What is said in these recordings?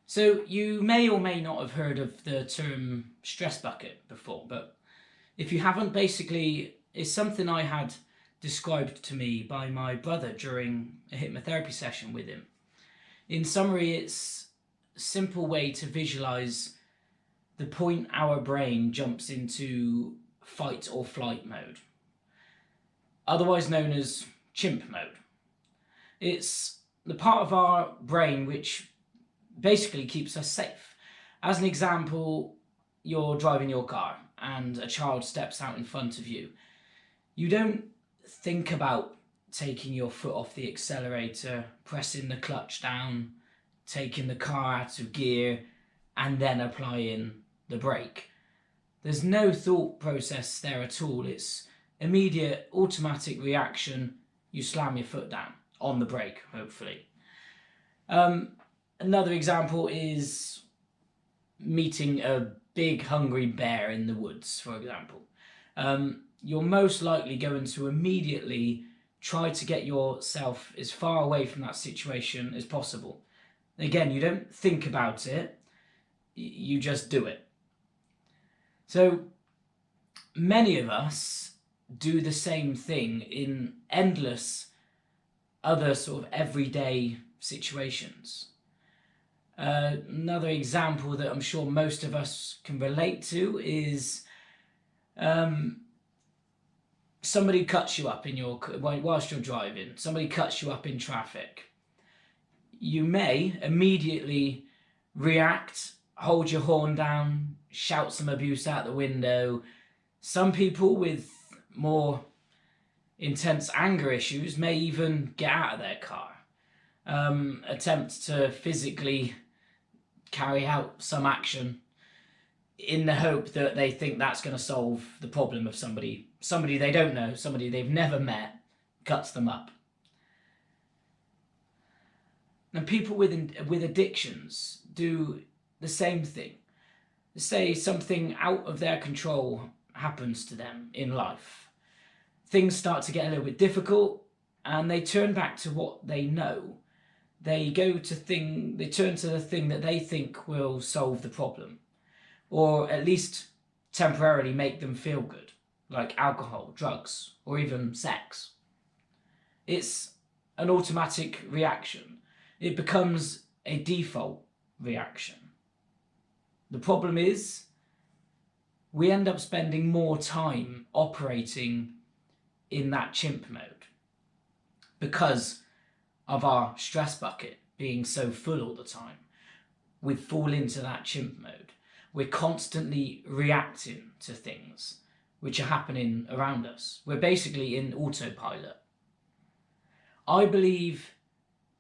So you may or may not have heard of the term stress bucket before, but if you haven't, basically it's something I had described to me by my brother during a hypnotherapy session with him. In summary, it's a simple way to visualize the point our brain jumps into fight or flight mode, otherwise known as chimp mode. It's the part of our brain which basically keeps us safe. As an example, you're driving your car and a child steps out in front of you. You don't think about taking your foot off the accelerator, pressing the clutch down, taking the car out of gear, and then applying the brake. There's no thought process there at all. It's immediate automatic reaction. You slam your foot down on the brake, hopefully. Another example is meeting a big hungry bear in the woods, for example. You're most likely going to immediately try to get yourself as far away from that situation as possible. Again, you don't think about it, you just do it. So many of us do the same thing in endless other sort of everyday situations. Another example that I'm sure most of us can relate to is somebody cuts you up in whilst you're driving. Somebody cuts you up in traffic. You may immediately react, hold your horn down, shout some abuse out the window. Some people with more intense anger issues may even get out of their car, attempt to physically carry out some action in the hope that they think that's going to solve the problem of somebody they don't know, somebody they've never met, cuts them up. And people with addictions do the same thing. Say something out of their control happens to them in life. Things start to get a little bit difficult and they turn back to what they know. They turn to the thing that they think will solve the problem, or at least temporarily make them feel good, like alcohol, drugs, or even sex. It's an automatic reaction. It becomes a default reaction. The problem is, we end up spending more time operating in that chimp mode because of our stress bucket being so full all the time. We fall into that chimp mode. We're constantly reacting to things which are happening around us. We're basically in autopilot. I believe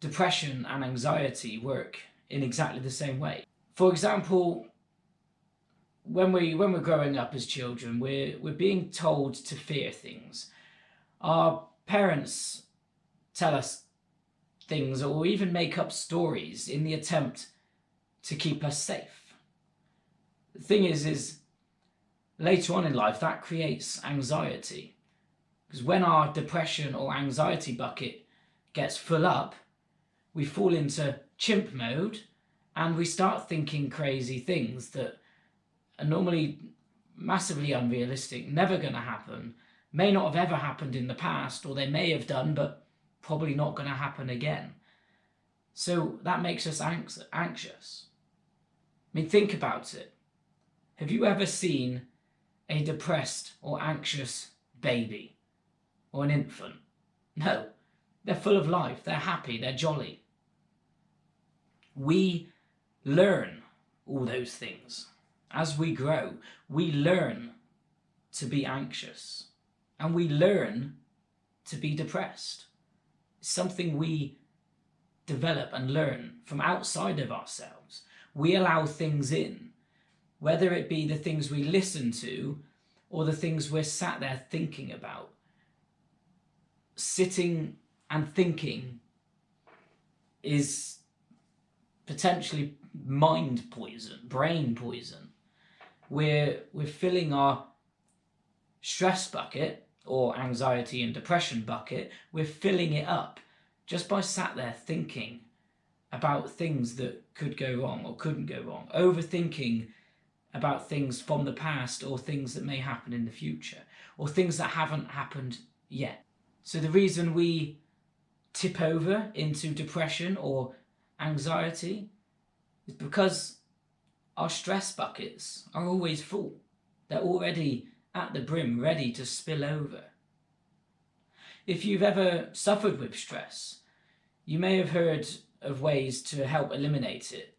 depression and anxiety work in exactly the same way. For example, when we're growing up as children, we're being told to fear things. Our parents tell us things or even make up stories in the attempt to keep us safe. The thing is later on in life that creates anxiety, because when our depression or anxiety bucket gets full up, we fall into chimp mode and we start thinking crazy things that are normally massively unrealistic, never going to happen, may not have ever happened in the past, or they may have done, but probably not going to happen again. So that makes us anxious. I mean, think about it. Have you ever seen a depressed or anxious baby or an infant? No, they're full of life, they're happy, they're jolly. We learn all those things. As we grow, we learn to be anxious and we learn to be depressed. It's something we develop and learn from outside of ourselves. We allow things in, whether it be the things we listen to or the things we're sat there thinking about. Sitting and thinking is potentially mind poison, brain poison. We're filling our stress bucket or anxiety and depression bucket, we're filling it up just by sat there thinking about things that could go wrong or couldn't go wrong, overthinking about things from the past or things that may happen in the future or things that haven't happened yet. So the reason we tip over into depression or anxiety is because our stress buckets are always full. They're already at the brim, ready to spill over. If you've ever suffered with stress, you may have heard of ways to help eliminate it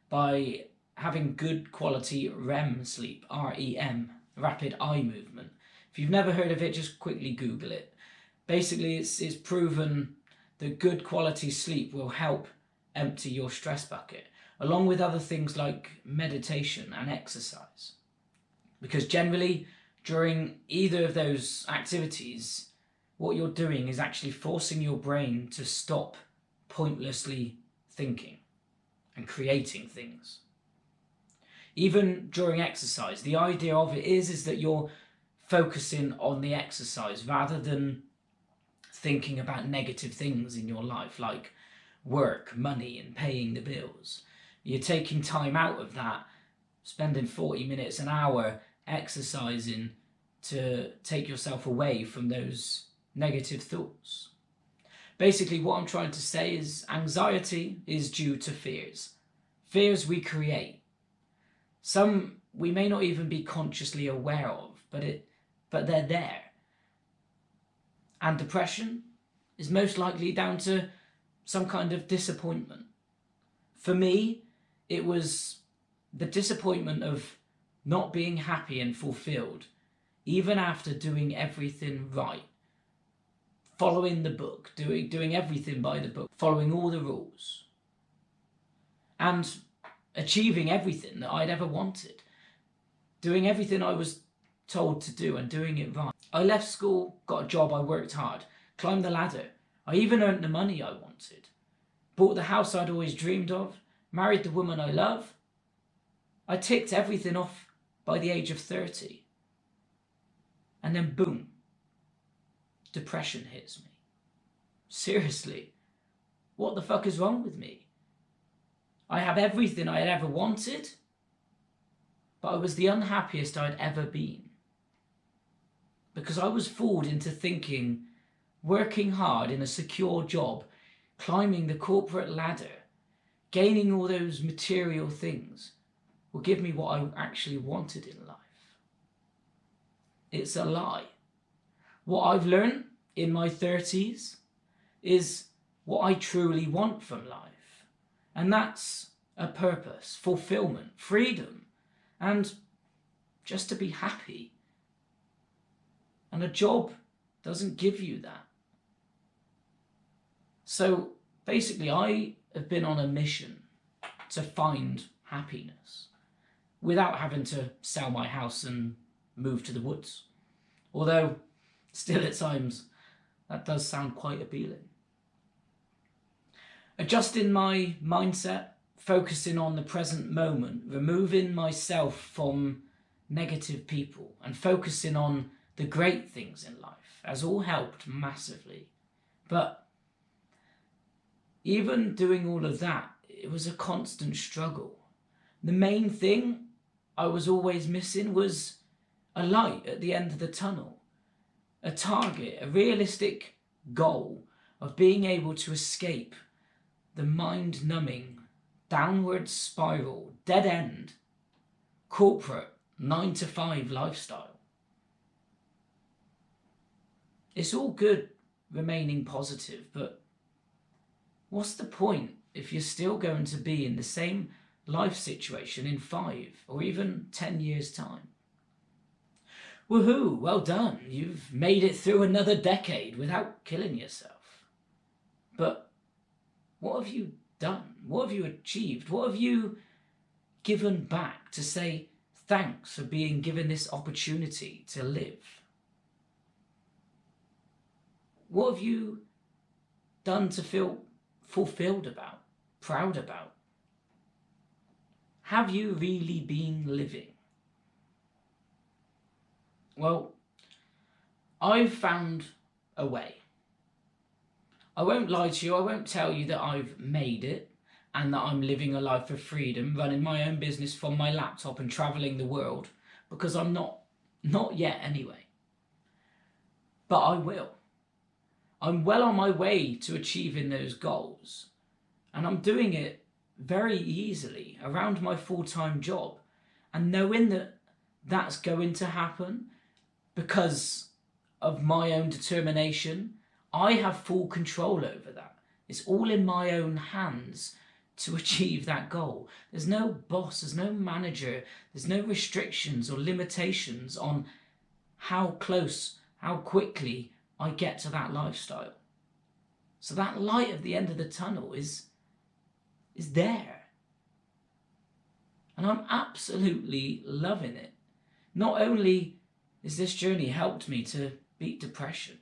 by having good quality REM sleep, REM, rapid eye movement. If you've never heard of it, just quickly Google it. Basically, it's proven that good quality sleep will help empty your stress bucket, along with other things like meditation and exercise. Because generally, during either of those activities, what you're doing is actually forcing your brain to stop pointlessly thinking and creating things. Even during exercise, the idea of it is that you're focusing on the exercise rather than thinking about negative things in your life like work, money, and paying the bills. You're taking time out of that, spending 40 minutes, an hour exercising to take yourself away from those negative thoughts. Basically, what I'm trying to say is anxiety is due to fears. Fears we create. Some we may not even be consciously aware of, but they're there. And depression is most likely down to some kind of disappointment. For me, it was the disappointment of not being happy and fulfilled, even after doing everything right, following the book, doing everything by the book, following all the rules, and achieving everything that I'd ever wanted, doing everything I was told to do and doing it right. I left school, got a job, I worked hard, climbed the ladder. I even earned the money I wanted, bought the house I'd always dreamed of, married the woman I love. I ticked everything off by the age of 30. And then boom, depression hits me. Seriously, what the fuck is wrong with me? I have everything I had ever wanted, but I was the unhappiest I'd ever been. Because I was fooled into thinking working hard in a secure job, climbing the corporate ladder, gaining all those material things will give me what I actually wanted in life. It's a lie. What I've learned in my 30s is what I truly want from life. And that's a purpose, fulfillment, freedom, and just to be happy. And a job doesn't give you that. So basically, I have been on a mission to find happiness without having to sell my house and move to the woods. Although, still at times, that does sound quite appealing. Adjusting my mindset, focusing on the present moment, removing myself from negative people and focusing on the great things in life has all helped massively. But even doing all of that, it was a constant struggle. The main thing I was always missing was a light at the end of the tunnel, a target, a realistic goal of being able to escape the mind-numbing, downward spiral, dead-end, corporate 9-to-5 lifestyle. It's all good remaining positive, but what's the point if you're still going to be in the same life situation in 5 or even 10 years' time? Woohoo, well done, you've made it through another decade without killing yourself. But what have you done? What have you achieved? What have you given back to say thanks for being given this opportunity to live? What have you done to feel fulfilled about, proud about? Have you really been living? Well, I've found a way. I won't lie to you. I won't tell you that I've made it and that I'm living a life of freedom, running my own business from my laptop and traveling the world, because I'm not yet anyway. But I will. I'm well on my way to achieving those goals, and I'm doing it very easily around my full-time job, and knowing that that's going to happen because of my own determination. I have full control over that. It's all in my own hands to achieve that goal. There's no boss, there's no manager, there's no restrictions or limitations on how close, how quickly I get to that lifestyle. So that light at the end of the tunnel is there. And I'm absolutely loving it. Not only has this journey helped me to beat depression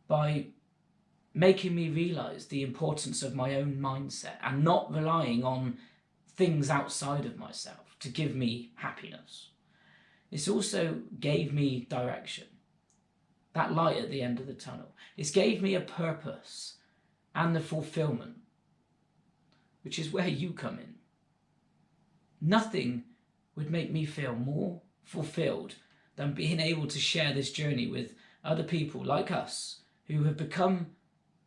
by making me realize the importance of my own mindset and not relying on things outside of myself to give me happiness, it's also gave me direction. That light at the end of the tunnel. It's gave me a purpose and the fulfillment, which is where you come in. Nothing would make me feel more fulfilled than being able to share this journey with other people like us who have become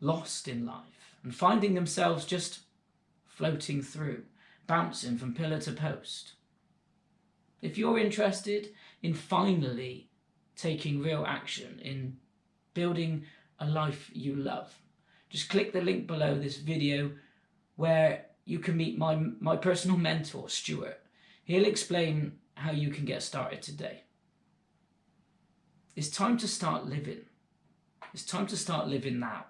lost in life and finding themselves just floating through, bouncing from pillar to post. If you're interested in finally taking real action in building a life you love, just click the link below this video where you can meet my personal mentor, Stuart. He'll explain how you can get started today. It's time to start living. It's time to start living now.